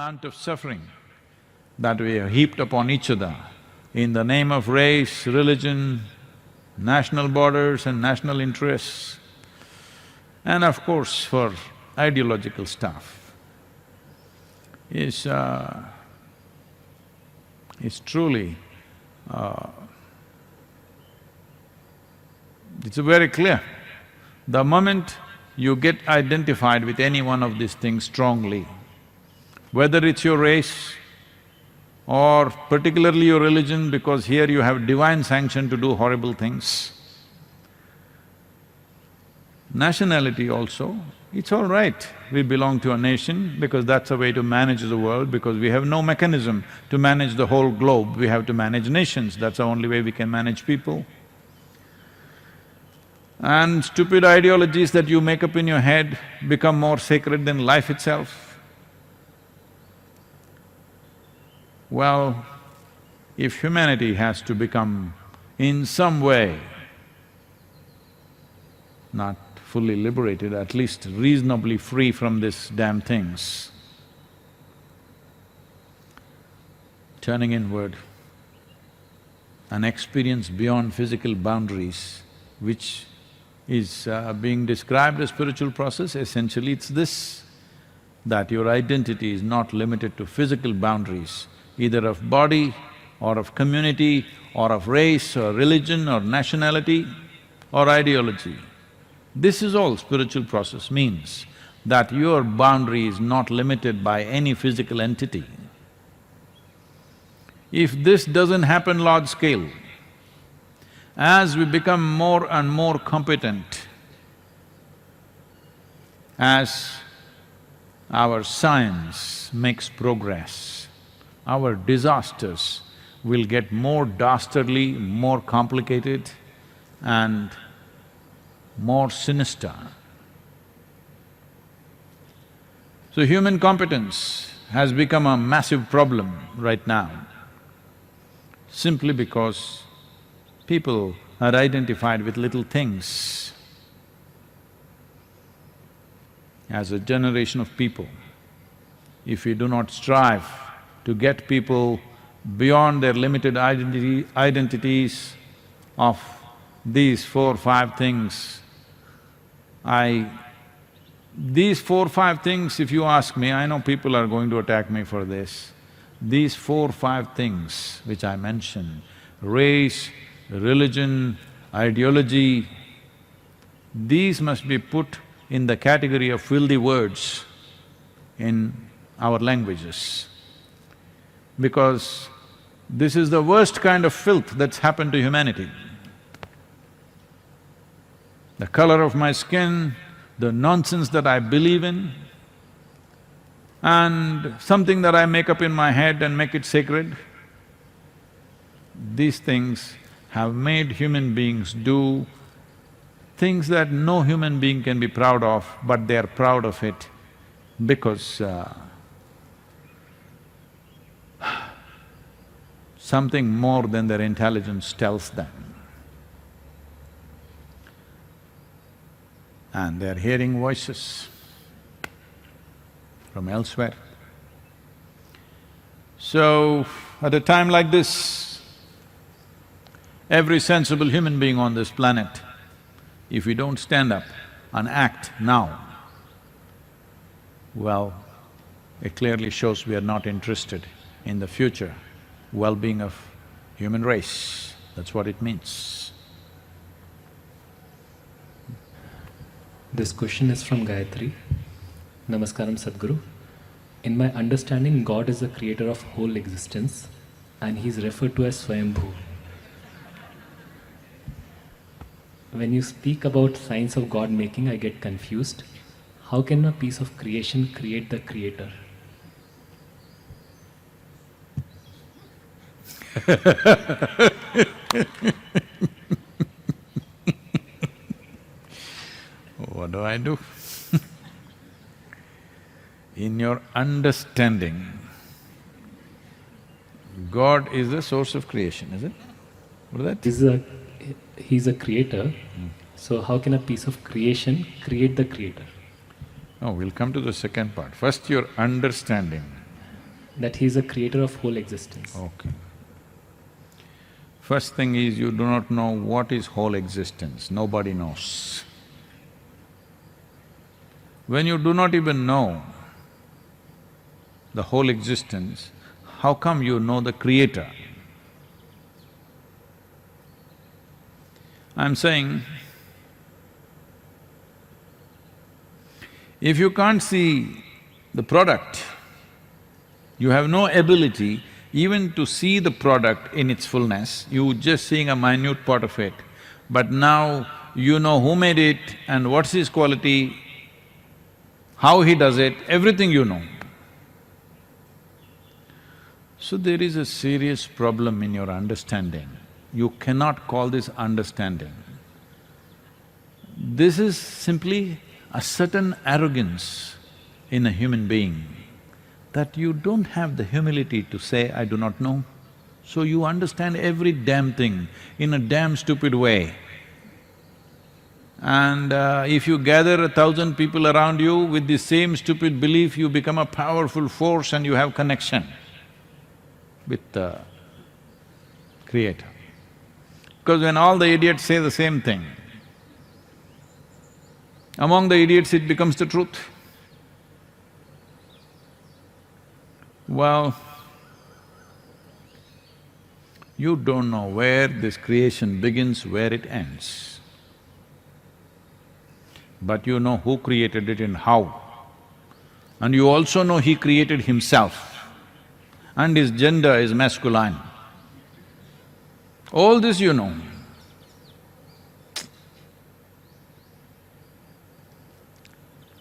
amount of suffering that we have heaped upon each other in the name of race, religion, national borders and national interests, and of course for ideological stuff, is truly… it's very clear. The moment you get identified with any one of these things strongly, whether it's your race or particularly your religion, because here you have divine sanction to do horrible things. Nationality also, it's all right, we belong to a nation because that's a way to manage the world, because we have no mechanism to manage the whole globe, we have to manage nations, that's the only way we can manage people. And stupid ideologies that you make up in your head become more sacred than life itself. Well, if humanity has to become in some way not fully liberated, at least reasonably free from these damn things, turning inward, an experience beyond physical boundaries, which is being described as spiritual process, essentially it's this, that your identity is not limited to physical boundaries, either of body or of community or of race or religion or nationality or ideology. This is all spiritual process means, that your boundary is not limited by any physical entity. If this doesn't happen large scale, as we become more and more competent, as our science makes progress, our disasters will get more dastardly, more complicated and more sinister. So human competence has become a massive problem right now, simply because people are identified with little things. As a generation of people, if we do not strive to get people beyond their limited identities of these 4 or 5 things, these 4 or 5 things, if you ask me, I know people are going to attack me for this, these 4 or 5 things which I mentioned, race, religion, ideology, these must be put in the category of filthy words in our languages, because this is the worst kind of filth that's happened to humanity. The color of my skin, the nonsense that I believe in, and something that I make up in my head and make it sacred, these things have made human beings do things that no human being can be proud of, but they are proud of it because something more than their intelligence tells them. And they're hearing voices from elsewhere. So, at a time like this, every sensible human being on this planet, if we don't stand up and act now, well, it clearly shows we are not interested in the future well-being of human race. That's what it means. This question is from Gayatri. Namaskaram Sadhguru. In my understanding, God is the creator of whole existence and He is referred to as Swayambhu. When you speak about science of God making, I get confused. How can a piece of creation create the creator? What do I do? In your understanding, God is the source of creation, is it? What is that? He's a creator, so how can a piece of creation create the creator? Oh, we'll come to the second part. First, your understanding. That he is a creator of whole existence. Okay. First thing is, you do not know what is whole existence, nobody knows. When you do not even know the whole existence, how come you know the creator? I'm saying, if you can't see the product, you have no ability even to see the product in its fullness, you just seeing a minute part of it. But now you know who made it and what's his quality, how he does it, everything you know. So there is a serious problem in your understanding. You cannot call this understanding. This is simply a certain arrogance in a human being, that you don't have the humility to say, I do not know. So you understand every damn thing in a damn stupid way. And if you gather 1,000 people around you with the same stupid belief, you become a powerful force and you have connection with the Creator. Because when all the idiots say the same thing, among the idiots it becomes the truth. Well, you don't know where this creation begins, where it ends. But you know who created it and how. And you also know he created himself and his gender is masculine. All this you know.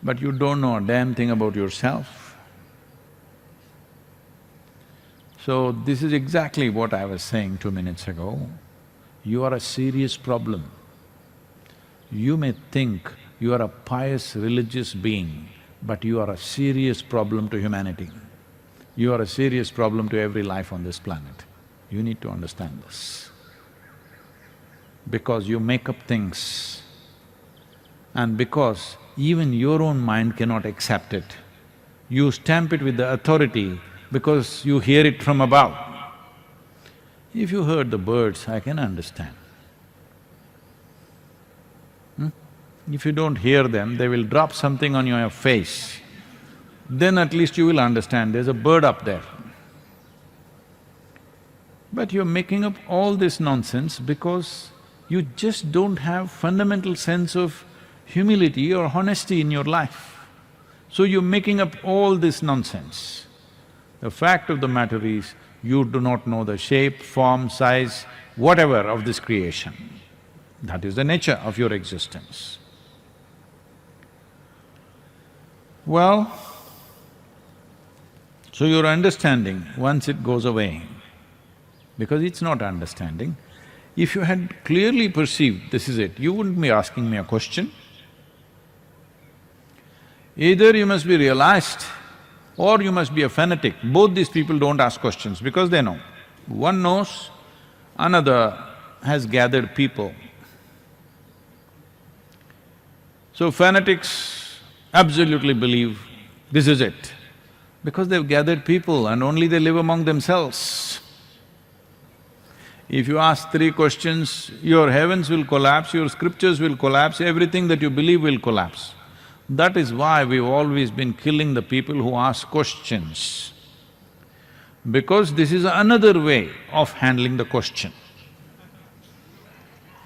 But you don't know a damn thing about yourself. So this is exactly what I was saying 2 minutes ago. You are a serious problem. You may think you are a pious religious being, but you are a serious problem to humanity. You are a serious problem to every life on this planet. You need to understand this. Because you make up things, and because even your own mind cannot accept it, you stamp it with the authority because you hear it from above. If you heard the birds, I can understand. If you don't hear them, they will drop something on your face. Then at least you will understand there's a bird up there. But you're making up all this nonsense because you just don't have fundamental sense of humility or honesty in your life. So you're making up all this nonsense. The fact of the matter is, you do not know the shape, form, size, whatever of this creation. That is the nature of your existence. Well, so your understanding, once it goes away, because it's not understanding, if you had clearly perceived this is it, you wouldn't be asking me a question. Either you must be realized or you must be a fanatic. Both these people don't ask questions because they know. One knows, another has gathered people. So fanatics absolutely believe this is it, because they've gathered people and only they live among themselves. If you ask 3 questions, your heavens will collapse, your scriptures will collapse, everything that you believe will collapse. That is why we've always been killing the people who ask questions, because this is another way of handling the question.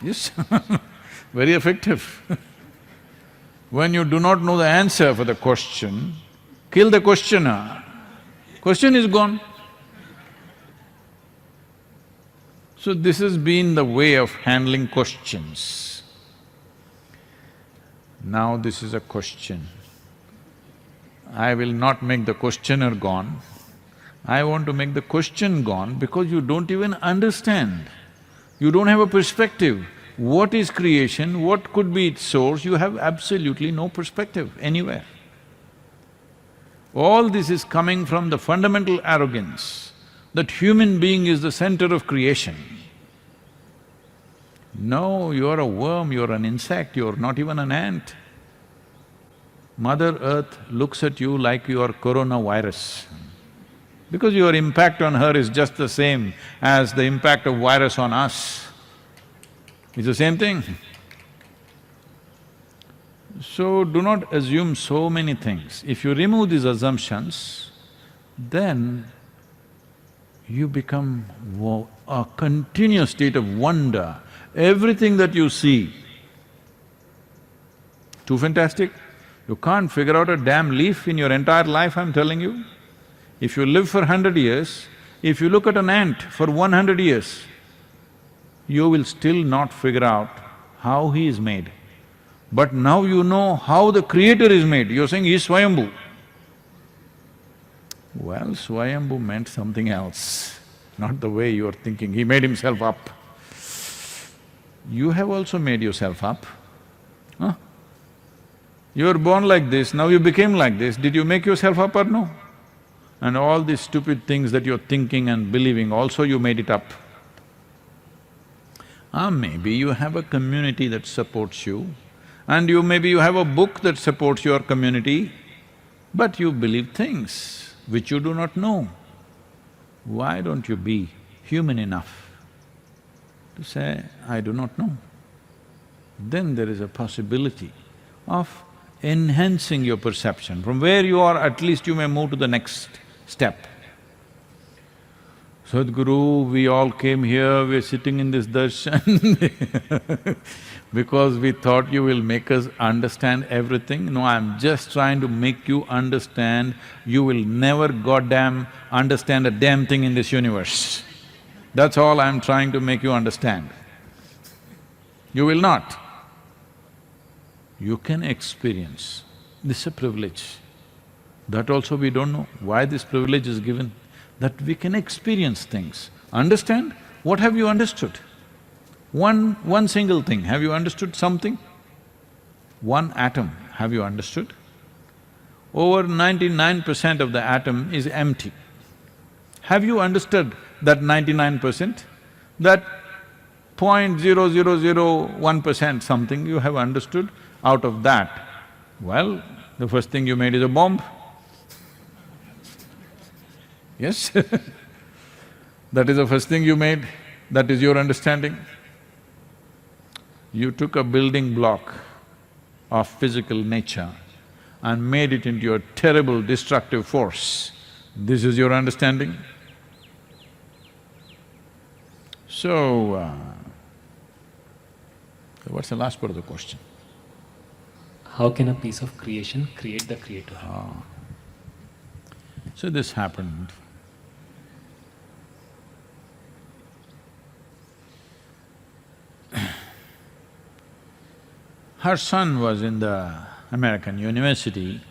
Yes, very effective. When you do not know the answer for the question, kill the questioner, question is gone. So this has been the way of handling questions. Now this is a question. I will not make the questioner gone. I want to make the question gone because you don't even understand. You don't have a perspective. What is creation? What could be its source? You have absolutely no perspective anywhere. All this is coming from the fundamental arrogance that human being is the center of creation. No, you're a worm, you're an insect, you're not even an ant. Mother Earth looks at you like you are coronavirus. because your impact on her is just the same as the impact of virus on us. It's the same thing. So do not assume so many things. If you remove these assumptions, then you become a continuous state of wonder. Everything that you see, too fantastic? You can't figure out a damn leaf in your entire life, I'm telling you. If you live for 100 years, if you look at an ant for 100 years, you will still not figure out how he is made. But now you know how the creator is made, you're saying he's Swayambhu. Well, Swayambhu meant something else, not the way you're thinking, he made himself up. You have also made yourself up, huh? You were born like this, now you became like this, did you make yourself up or no? And all these stupid things that you're thinking and believing, also you made it up. Maybe you have a community that supports you, and maybe you have a book that supports your community, but you believe things which you do not know. Why don't you be human enough to say, I do not know? Then there is a possibility of enhancing your perception. From where you are, at least you may move to the next step. Sadhguru, we all came here, we're sitting in this darshan because we thought you will make us understand everything. No, I'm just trying to make you understand you will never goddamn understand a damn thing in this universe. That's all I'm trying to make you understand. You will not. You can experience. This is a privilege. That also we don't know why this privilege is given, that we can experience things. Understand? What have you understood? One single thing, have you understood something? One atom, have you understood? Over 99% of the atom is empty. Have you understood that 99%? That 0.0001% something you have understood, out of that, well, the first thing you made is a bomb. Yes? That is the first thing you made, that is your understanding. You took a building block of physical nature and made it into a terrible destructive force. This is your understanding. So, what's the last part of the question? How can a piece of creation create the creator? So this happened. Her son was in the American university.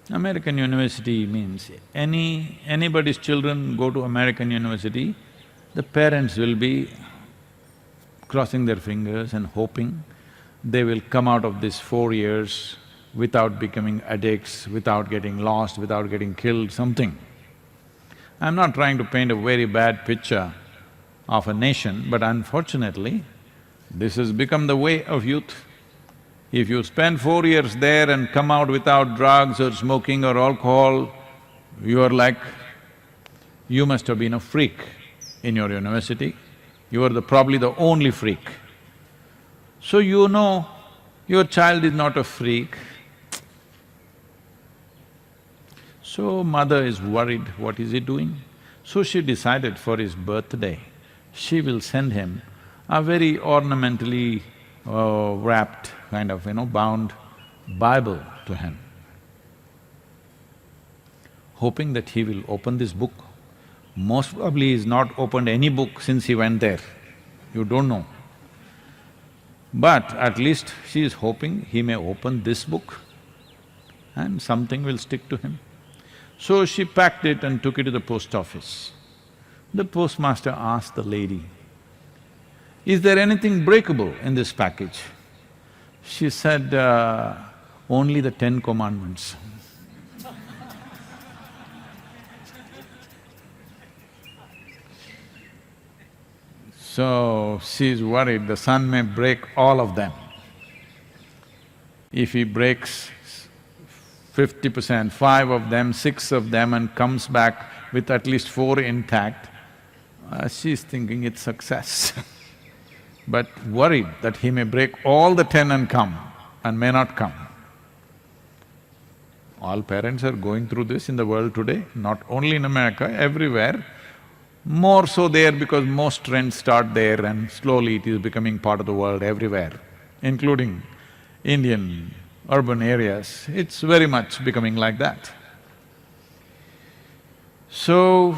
American university means anybody's children go to American university, the parents will be crossing their fingers and hoping they will come out of this 4 years without becoming addicts, without getting lost, without getting killed, something. I'm not trying to paint a very bad picture of a nation, but unfortunately, this has become the way of youth. If you spend 4 years there and come out without drugs or smoking or alcohol, you are like, you must have been a freak in your university. You are probably the only freak. So you know your child is not a freak. So mother is worried, what is he doing? So she decided for his birthday, she will send him a very ornamentally wrapped, kind of, bound Bible to him, hoping that he will open this book. Most probably he's not opened any book since he went there, you don't know. But at least she is hoping he may open this book and something will stick to him. So she packed it and took it to the post office. The postmaster asked the lady, "Is there anything breakable in this package?" She said, "Only the 10 commandments." So she's worried the son may break all of them. If he breaks 50%, 5 of them, 6 of them and comes back with at least 4 intact, she's thinking it's success but worried that he may break all the 10 and come and may not come. All parents are going through this in the world today, not only in America, everywhere. More so there because most trends start there and slowly it is becoming part of the world everywhere, including Indian urban areas. It's very much becoming like that. So,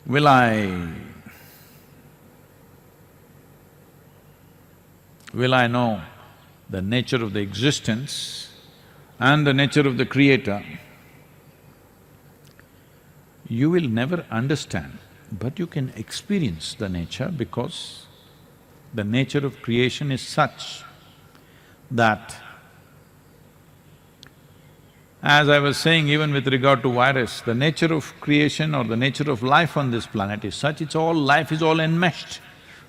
will I know the nature of the existence and the nature of the creator? You will never understand, but you can experience the nature because the nature of creation is such that, as I was saying even with regard to virus, the nature of creation or the nature of life on this planet is such, life is all enmeshed.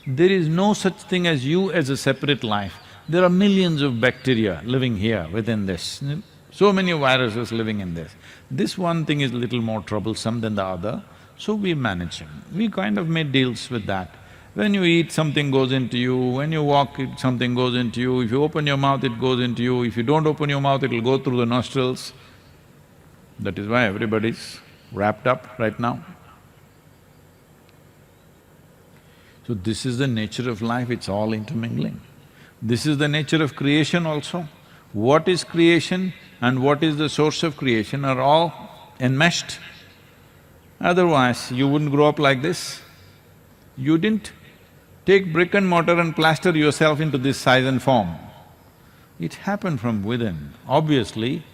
There is no such thing as you as a separate life. There are millions of bacteria living here within this, so many viruses living in this. This one thing is little more troublesome than the other, so we manage him. We kind of made deals with that. When you eat, something goes into you, when you walk, something goes into you, if you open your mouth, it goes into you, if you don't open your mouth, it'll go through the nostrils. That is why everybody's wrapped up right now. So this is the nature of life, it's all intermingling. This is the nature of creation also. What is creation and what is the source of creation are all enmeshed. Otherwise, you wouldn't grow up like this. You didn't take brick and mortar and plaster yourself into this size and form. It happened from within. Obviously,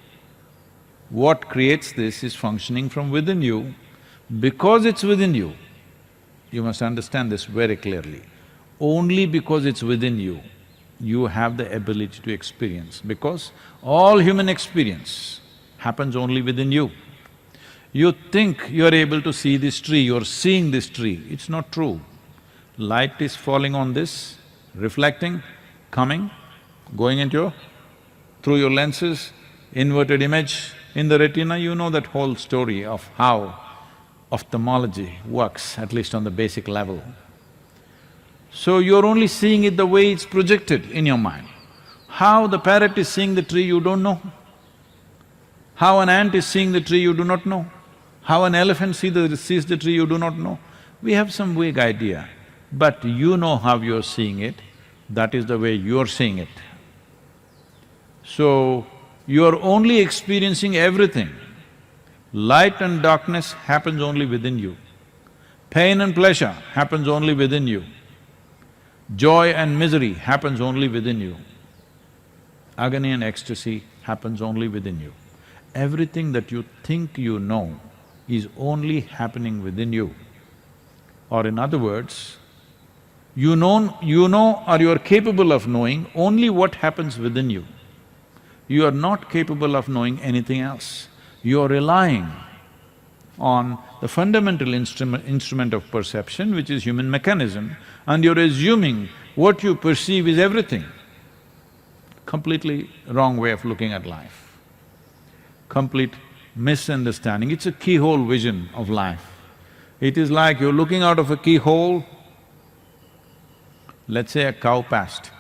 what creates this is functioning from within you. Because it's within you, you must understand this very clearly. Only because it's within you, you have the ability to experience, because all human experience happens only within you. You think you're able to see this tree, you're seeing this tree, it's not true. Light is falling on this, reflecting, coming, going into your… through your lenses, inverted image in the retina, you know that whole story of how ophthalmology works, at least on the basic level. So you're only seeing it the way it's projected in your mind. How the parrot is seeing the tree, you don't know. How an ant is seeing the tree, you do not know. How an elephant sees the tree, you do not know. We have some vague idea, but you know how you're seeing it, that is the way you're seeing it. So, you're only experiencing everything. Light and darkness happens only within you. Pain and pleasure happens only within you. Joy and misery happens only within you. Agony and ecstasy happens only within you. Everything that you think you know is only happening within you. Or in other words, you know or you are capable of knowing only what happens within you. You are not capable of knowing anything else. You are relying on the fundamental instrument of perception, which is human mechanism, and you're assuming what you perceive is everything. Completely wrong way of looking at life. Complete misunderstanding. It's a keyhole vision of life. It is like you're looking out of a keyhole. Let's say a cow passed.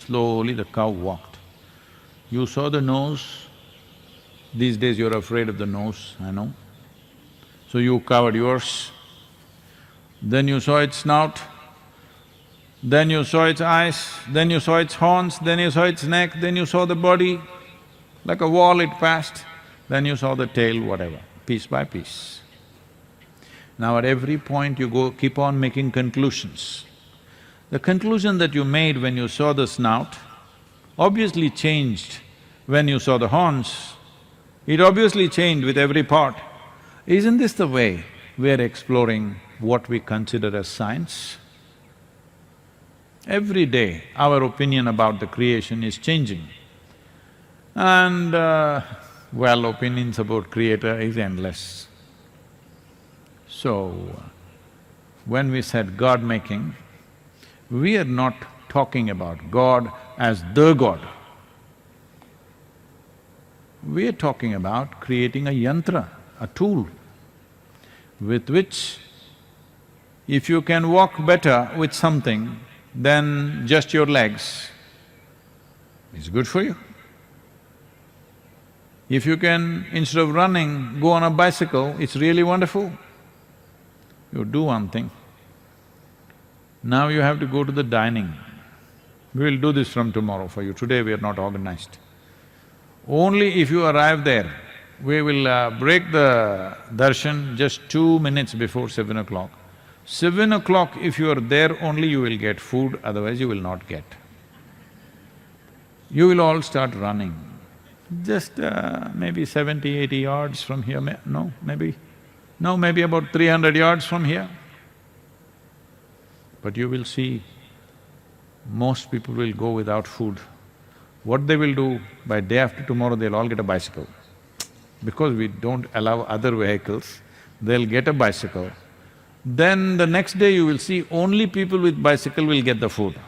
Slowly the cow walked. You saw the nose. These days you're afraid of the nose, I know. So you covered yours. Then you saw its snout, then you saw its eyes, then you saw its horns, then you saw its neck, then you saw the body. Like a wall it passed, then you saw the tail, whatever, piece by piece. Now at every point you keep on making conclusions. The conclusion that you made when you saw the snout obviously changed when you saw the horns. It obviously changed with every part. Isn't this the way we're exploring what we consider as science? Every day our opinion about the creation is changing. And well, opinions about creator is endless. So, when we said God-making, we are not talking about God as the God. We're talking about creating a yantra, a tool, with which if you can walk better with something than just your legs, it's good for you. If you can, instead of running, go on a bicycle, it's really wonderful. You do one thing. Now you have to go to the dining. We'll do this from tomorrow for you, today we are not organized. Only if you arrive there, we will break the darshan just 2 minutes before 7 o'clock. 7 o'clock, if you are there only you will get food, otherwise you will not get. You will all start running. Just maybe 70, 80 yards from here, maybe about 300 yards from here. But you will see, most people will go without food. What they will do, by day after tomorrow they'll all get a bicycle. Because we don't allow other vehicles, they'll get a bicycle. Then the next day you will see only people with bicycle will get the food.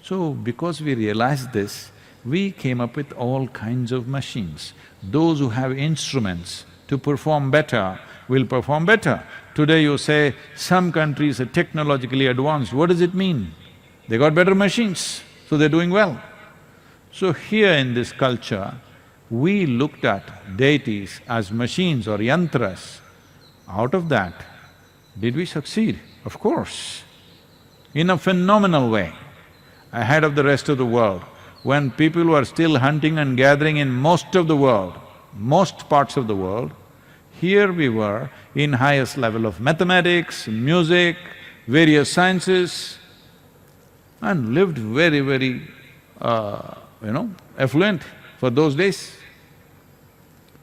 So, because we realized this, we came up with all kinds of machines. Those who have instruments to perform better will perform better. Today you say, some countries are technologically advanced, what does it mean? They got better machines, so they're doing well. So here in this culture, we looked at deities as machines or yantras. Out of that, did we succeed? Of course, in a phenomenal way, ahead of the rest of the world. When people were still hunting and gathering in most of the world, most parts of the world, here we were in highest level of mathematics, music, various sciences, and lived very, affluent for those days.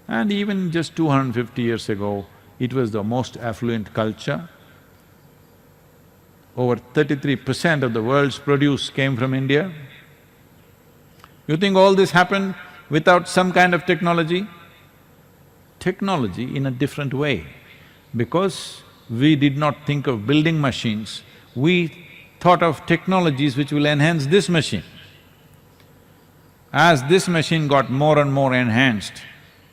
And even just 250 years ago, it was the most affluent culture. Over 33% of the world's produce came from India. You think all this happened without some kind of technology? Technology in a different way. Because we did not think of building machines, we thought of technologies which will enhance this machine. As this machine got more and more enhanced,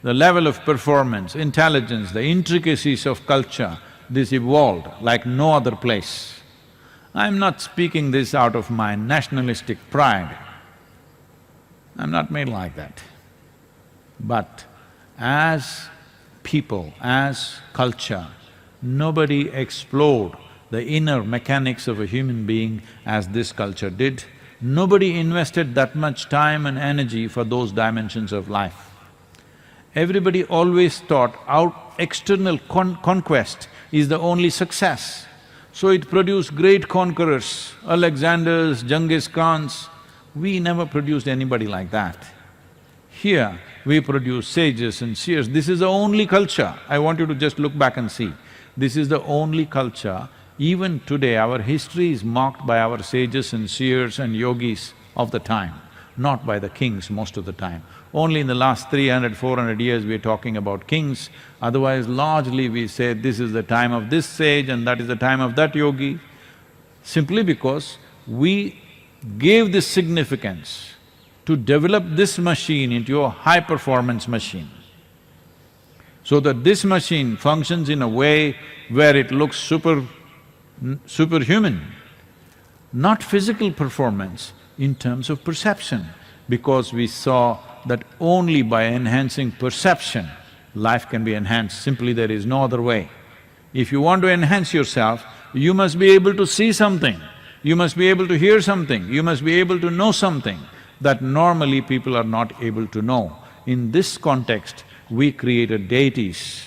the level of performance, intelligence, the intricacies of culture, this evolved like no other place. I'm not speaking this out of my nationalistic pride. I'm not made like that. But as people, as culture, nobody explored the inner mechanics of a human being as this culture did. Nobody invested that much time and energy for those dimensions of life. Everybody always thought out external conquest is the only success. So it produced great conquerors, Alexanders, Genghis Khans. We never produced anybody like that. Here, we produce sages and seers. This is the only culture. I want you to just look back and see. This is the only culture. Even today, our history is marked by our sages and seers and yogis of the time, not by the kings most of the time. Only in the last 300, 400 years we're talking about kings, otherwise largely we say this is the time of this sage and that is the time of that yogi, simply because we gave this significance to develop this machine into a high-performance machine, so that this machine functions in a way where it looks superhuman, not physical performance, in terms of perception, because we saw that only by enhancing perception, life can be enhanced, simply there is no other way. If you want to enhance yourself, you must be able to see something, you must be able to hear something, you must be able to know something that normally people are not able to know. In this context, we created deities.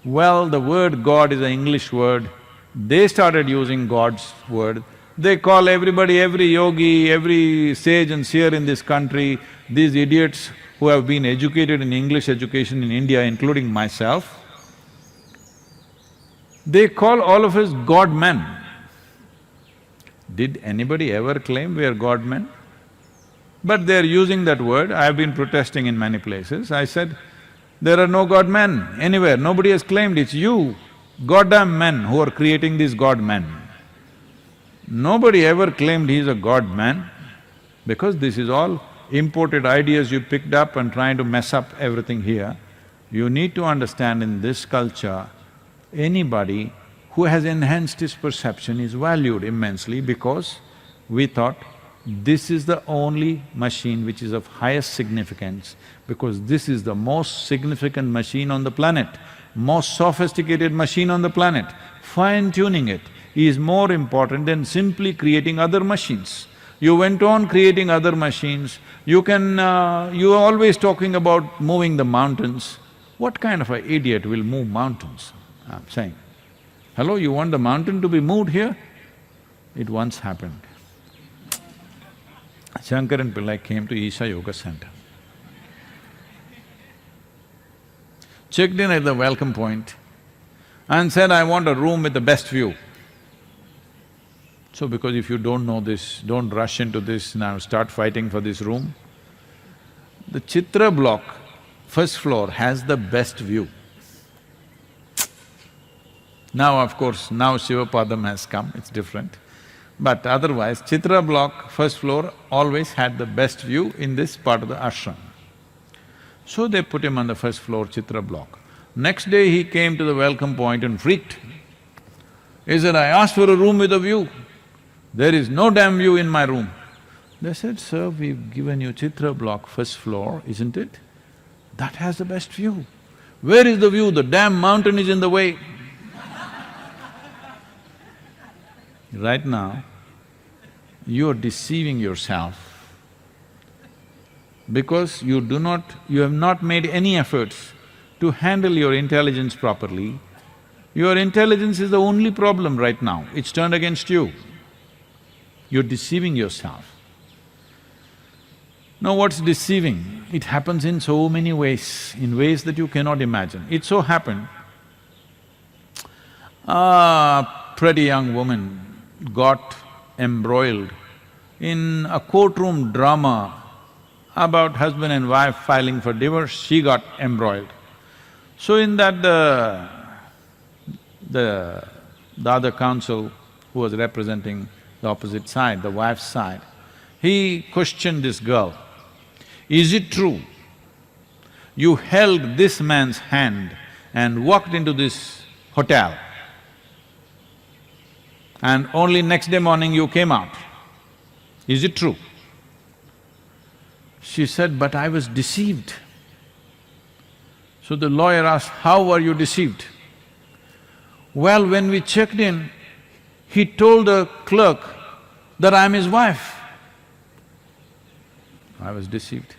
Well, the word God is an English word, they started using God's word. They call everybody, every yogi, every sage and seer in this country, these idiots who have been educated in English education in India, including myself, they call all of us God-men. Did anybody ever claim we are God-men? But they're using that word. I've been protesting in many places. I said, there are no God-men anywhere, nobody has claimed, it's you, goddamn men who are creating these God-men. Nobody ever claimed he's a God-man. Because this is all imported ideas you picked up and trying to mess up everything here. You need to understand in this culture, anybody who has enhanced his perception is valued immensely because we thought this is the only machine which is of highest significance because this is the most significant machine on the planet, most sophisticated machine on the planet. Fine-tuning it is more important than simply creating other machines. You went on creating other machines, you're always talking about moving the mountains. What kind of an idiot will move mountains? I'm saying, hello, you want the mountain to be moved here? It once happened. Shankaran Pillai came to Isha Yoga Center. Checked in at the welcome point and said, I want a room with the best view. So because if you don't know this, don't rush into this now, start fighting for this room. The Chitra block, first floor, has the best view. Now of course, now Shivapadam has come, it's different. But otherwise, Chitra block, first floor, always had the best view in this part of the ashram. So they put him on the first floor Chitra block. Next day he came to the welcome point and freaked. He said, I asked for a room with a view. There is no damn view in my room. They said, sir, we've given you Chitra block, first floor, isn't it? That has the best view. Where is the view? The damn mountain is in the way. Right now, you are deceiving yourself because you have not made any efforts to handle your intelligence properly. Your intelligence is the only problem right now, it's turned against you. You're deceiving yourself. Now what's deceiving? It happens in so many ways, in ways that you cannot imagine. It so happened, a pretty young woman got embroiled in a courtroom drama about husband and wife filing for divorce, she got embroiled. So in that the other counsel who was representing the opposite side, the wife's side, he questioned this girl, is it true you held this man's hand and walked into this hotel and only next day morning you came out? Is it true? She said, but I was deceived. So the lawyer asked, how were you deceived? Well, when we checked in, he told the clerk that I'm his wife. I was deceived.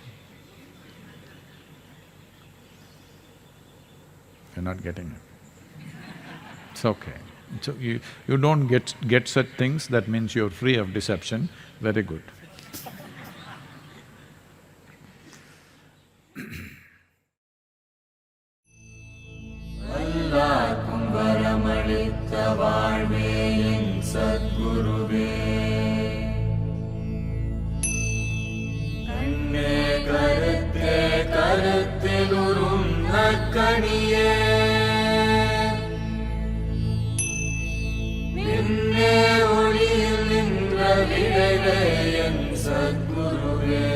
You're not getting it. It's okay. So you don't get such things, that means you're free of deception, very good. எல்லாருக்கும் வரமளித்த வாழ்வே என் சத்குருவே, கண்ணே கருத்தே கருத்திலுறும் நற்கனியே, நின்னே ஒளியில் நின்ற விளைவே என் சத்குருவே.